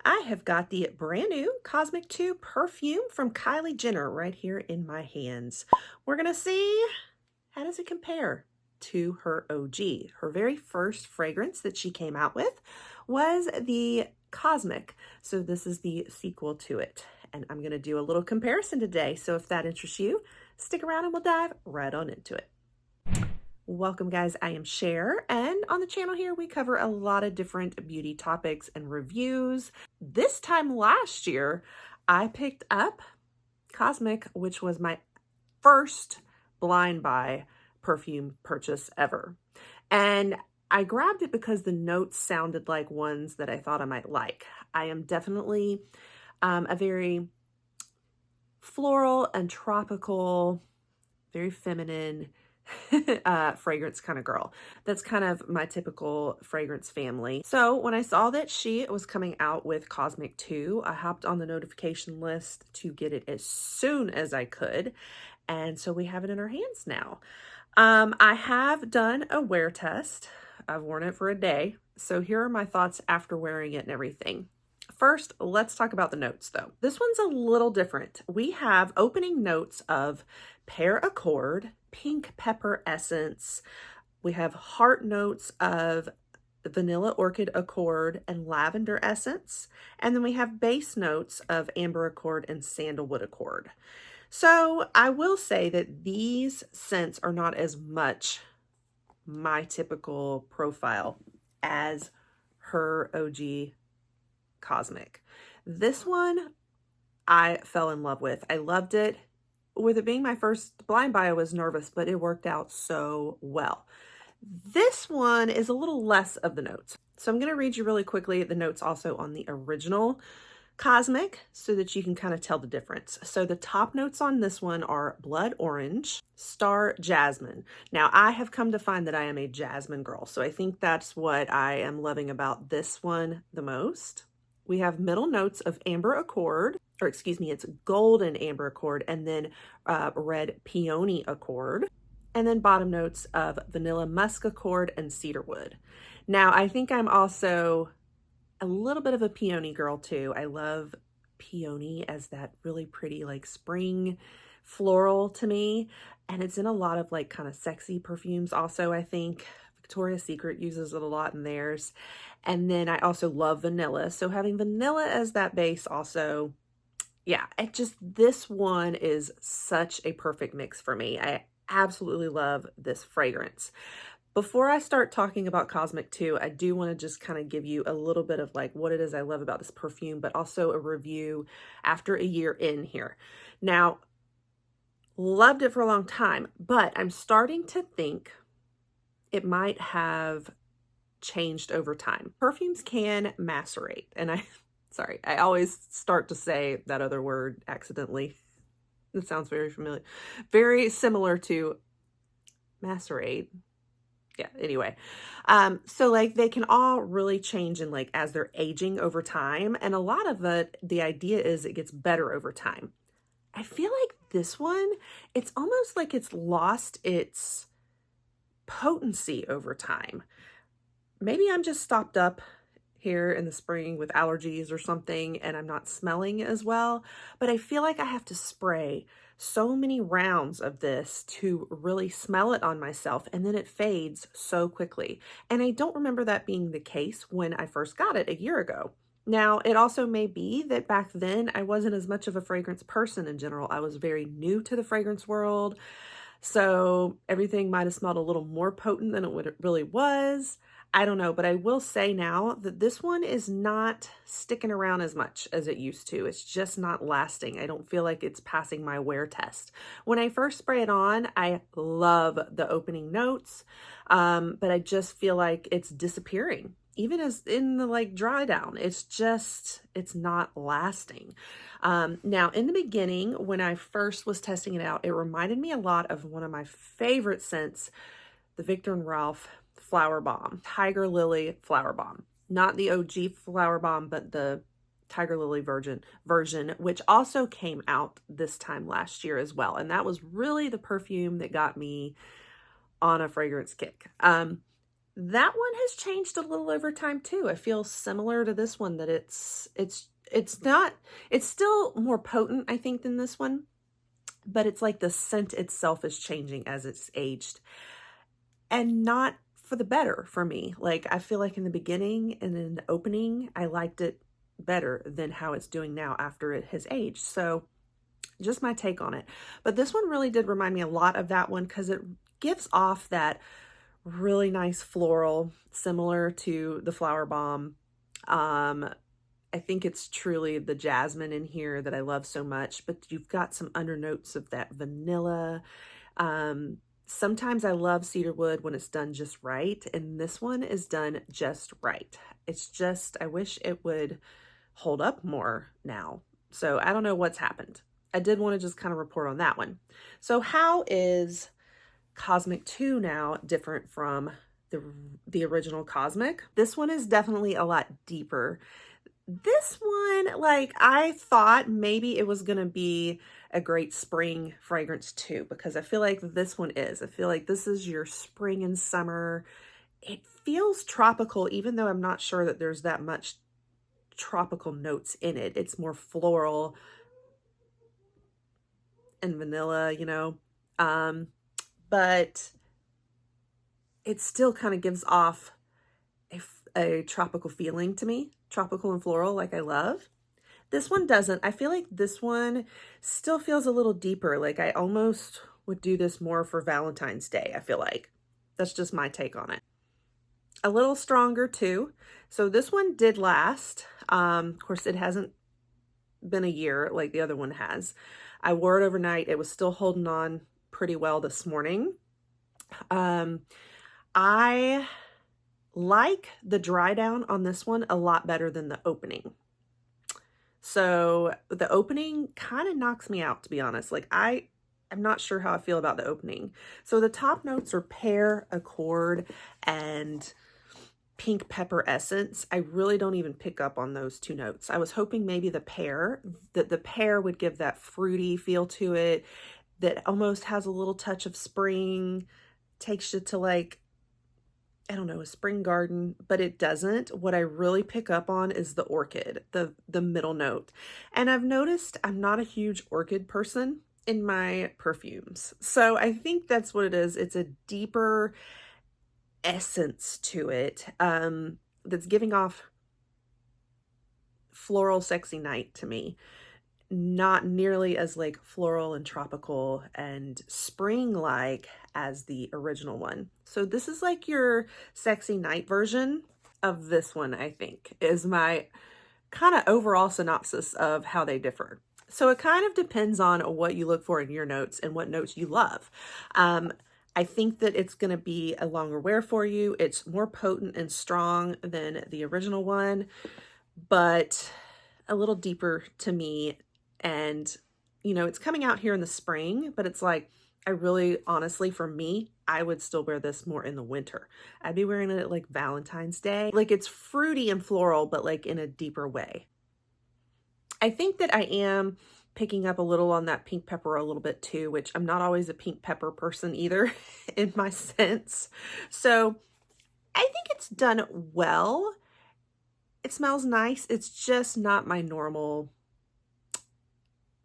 I have got the brand new Cosmic 2 perfume from Kylie Jenner right here in my hands. We're going to see how does it compare to her OG. Her very first fragrance that she came out with was the Cosmic. So this is the sequel to it. And I'm going to do a little comparison today. So if that interests you, stick around and we'll dive right on into it. Welcome guys, I am Cher, and on the channel here we cover a lot of different beauty topics and reviews. This time last year, I picked up Cosmic, which was my first blind buy perfume purchase ever. And I grabbed it because the notes sounded like ones that I thought I might like. I am definitely a very floral and tropical, very feminine, fragrance kind of girl. That's kind of my typical fragrance family. So when I saw that she was coming out with Cosmic 2, I hopped on the notification list to get it as soon as I could. And so we have it in our hands now. I have done a wear test. I've worn it for a day. So here are my thoughts after wearing it and everything. First, let's talk about the notes though. This one's a little different. We have opening notes of pear accord, pink pepper essence. We have heart notes of vanilla orchid accord and lavender essence. And then we have base notes of amber accord and sandalwood accord. So I will say that these scents are not as much my typical profile as her OG Cosmic. This one I fell in love with. I loved it. With it being my first blind buy, I was nervous, but it worked out so well. This one is a little less of the notes. So I'm going to read you really quickly the notes also on the original Cosmic so that you can kind of tell the difference. So the top notes on this one are blood orange, star jasmine. Now I have come to find that I am a jasmine girl. So I think that's what I am loving about this one the most. We have middle notes of amber accord, or excuse me, it's golden amber accord, and then red peony accord. And then bottom notes of vanilla musk accord and cedarwood. Now, I think I'm also a little bit of a peony girl too. I love peony as that really pretty like spring floral to me. And it's in a lot of like kind of sexy perfumes also, I think. Victoria's Secret uses it a lot in theirs. And then I also love vanilla. So having vanilla as that base also, yeah, this one is such a perfect mix for me. I absolutely love this fragrance. Before I start talking about Cosmic 2, I do want to just kind of give you a little bit of like what it is I love about this perfume, but also a review after a year in here. Now, loved it for a long time, but I'm starting to think it might have changed over time. Perfumes can macerate, and I always start to say that other word accidentally. It sounds very familiar, very similar to macerate. Yeah, anyway. So like they can all really change in like as they're aging over time. And a lot of it, the idea is it gets better over time. I feel like this one, it's almost like it's lost its potency over time. Maybe I'm just stopped up here in the spring with allergies or something and I'm not smelling as well, but I feel like I have to spray so many rounds of this to really smell it on myself, and then it fades so quickly. And I don't remember that being the case when I first got it a year ago. Now, it also may be that back then I wasn't as much of a fragrance person in general. I was very new to the fragrance world. So everything might have smelled a little more potent than it really was. I don't know, but I will say now that this one is not sticking around as much as it used to. It's just not lasting. I don't feel like it's passing my wear test. When I first spray it on, I love the opening notes, but I just feel like it's disappearing. Even as in the like dry down, it's not lasting. Now in the beginning, when I first was testing it out, it reminded me a lot of one of my favorite scents, the Viktor and Ralph Flower Bomb, Tiger Lily Flower Bomb, not the OG Flower Bomb, but the Tiger Lily version, which also came out this time last year as well. And that was really the perfume that got me on a fragrance kick. That one has changed a little over time too. I feel similar to this one, that it's not, it's still more potent, I think, than this one, but it's like the scent itself is changing as it's aged, and not for the better for me. Like, I feel like in the beginning and in the opening, I liked it better than how it's doing now after it has aged. So just my take on it. But this one really did remind me a lot of that one because it gives off that really nice floral, similar to the Flower Bomb. I think it's truly the jasmine in here that I love so much, but you've got some undernotes of that vanilla. Sometimes I love cedarwood when it's done just right, and this one is done just right. It's just, I wish it would hold up more now. So I don't know what's happened. I did want to just kind of report on that one. So how is Cosmic 2 now different from the original Cosmic? This one is definitely a lot deeper. This one, like, I thought maybe it was gonna be a great spring fragrance too, because I feel like this one is. I feel like this is your spring and summer. It feels tropical, even though I'm not sure that there's that much tropical notes in it. It's more floral and vanilla, you know. But it still kind of gives off a tropical feeling to me, tropical and floral, like I love. This one doesn't. I feel like this one still feels a little deeper. Like I almost would do this more for Valentine's Day, I feel like. That's just my take on it. A little stronger too. So this one did last. Of course, it hasn't been a year like the other one has. I wore it overnight. It was still holding on pretty well this morning. I like the dry down on this one a lot better than the opening. So the opening kind of knocks me out, to be honest. Like I'm not sure how I feel about the opening. So the top notes are pear, accord, and pink pepper essence. I really don't even pick up on those two notes. I was hoping maybe the pear would give that fruity feel to it that almost has a little touch of spring, takes you to like, I don't know, a spring garden, but it doesn't. What I really pick up on is the orchid, the middle note. And I've noticed I'm not a huge orchid person in my perfumes. So I think that's what it is. It's a deeper essence to it that's giving off floral sexy night to me. Not nearly as like floral and tropical and spring-like as the original one. So this is like your sexy night version of this one, I think, is my kind of overall synopsis of how they differ. So it kind of depends on what you look for in your notes and what notes you love. I think that it's going to be a longer wear for you. It's more potent and strong than the original one, but a little deeper to me. And, you know, it's coming out here in the spring, but it's like, I really, honestly, for me, I would still wear this more in the winter. I'd be wearing it like Valentine's Day. Like it's fruity and floral, but like in a deeper way. I think that I am picking up a little on that pink pepper a little bit too, which I'm not always a pink pepper person either in my sense. So I think it's done well. It smells nice. It's just not my normal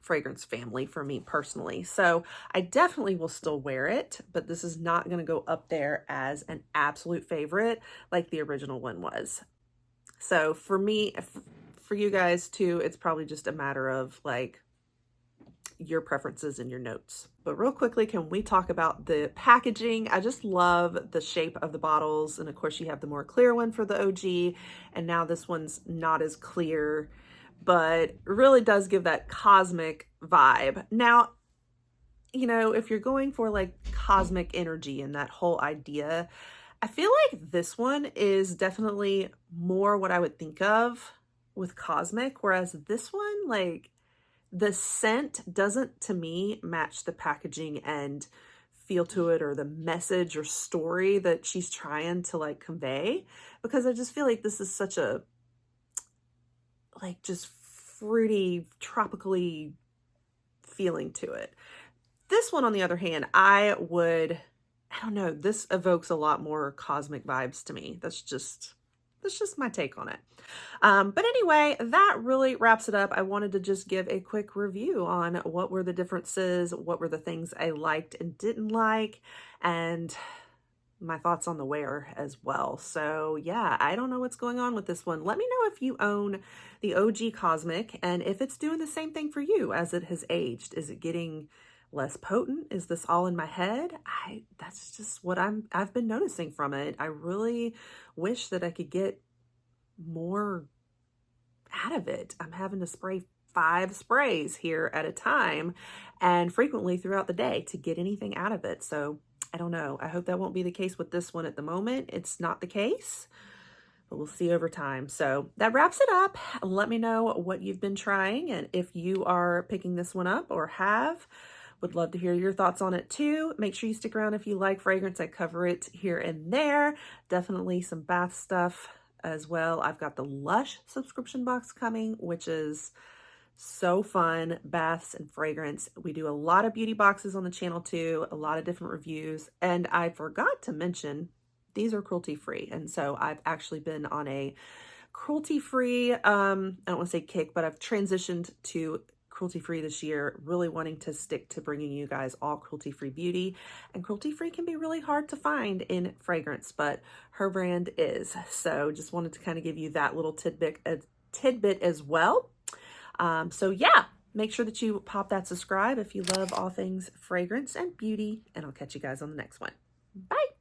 fragrance family for me personally. So I definitely will still wear it, but this is not going to go up there as an absolute favorite like the original one was. So for me, for you guys too, it's probably just a matter of like your preferences and your notes. But real quickly, can we talk about the packaging? I just love the shape of the bottles. And of course you have the more clear one for the OG, and now this one's not as clear, but it really does give that cosmic vibe. Now, you know, if you're going for like cosmic energy and that whole idea, I feel like this one is definitely more what I would think of with cosmic, whereas this one, like the scent doesn't to me match the packaging and feel to it or the message or story that she's trying to like convey, because I just feel like this is such a like just fruity, tropically feeling to it. This one, on the other hand, I would I don't know, this evokes a lot more cosmic vibes to me. That's just my take on it. But anyway, that really wraps it up. I wanted to just give a quick review on what were the differences, what were the things I liked and didn't like, and my thoughts on the wear as well. So yeah, I don't know what's going on with this one. Let me know if you own the OG Cosmic and if it's doing the same thing for you as it has aged. Is it getting less potent? Is this all in my head? That's just what I've been noticing from it. I really wish that I could get more out of it. I'm having to spray 5 sprays here at a time and frequently throughout the day to get anything out of it. So I don't know. I hope that won't be the case with this one at the moment. It's not the case, but we'll see over time. So that wraps it up. Let me know what you've been trying and if you are picking this one up or have. Would love to hear your thoughts on it too. Make sure you stick around if you like fragrance. I cover it here and there. Definitely some bath stuff as well. I've got the Lush subscription box coming, which is so fun. Baths and fragrance. We do a lot of beauty boxes on the channel too, a lot of different reviews. And I forgot to mention, these are cruelty free. And so I've actually been on a cruelty free, I don't want to say kick, but I've transitioned to cruelty free this year, really wanting to stick to bringing you guys all cruelty free beauty. And cruelty free can be really hard to find in fragrance, but her brand is. So just wanted to kind of give you that little tidbit as well. So yeah, make sure that you pop that subscribe if you love all things fragrance and beauty, and I'll catch you guys on the next one. Bye.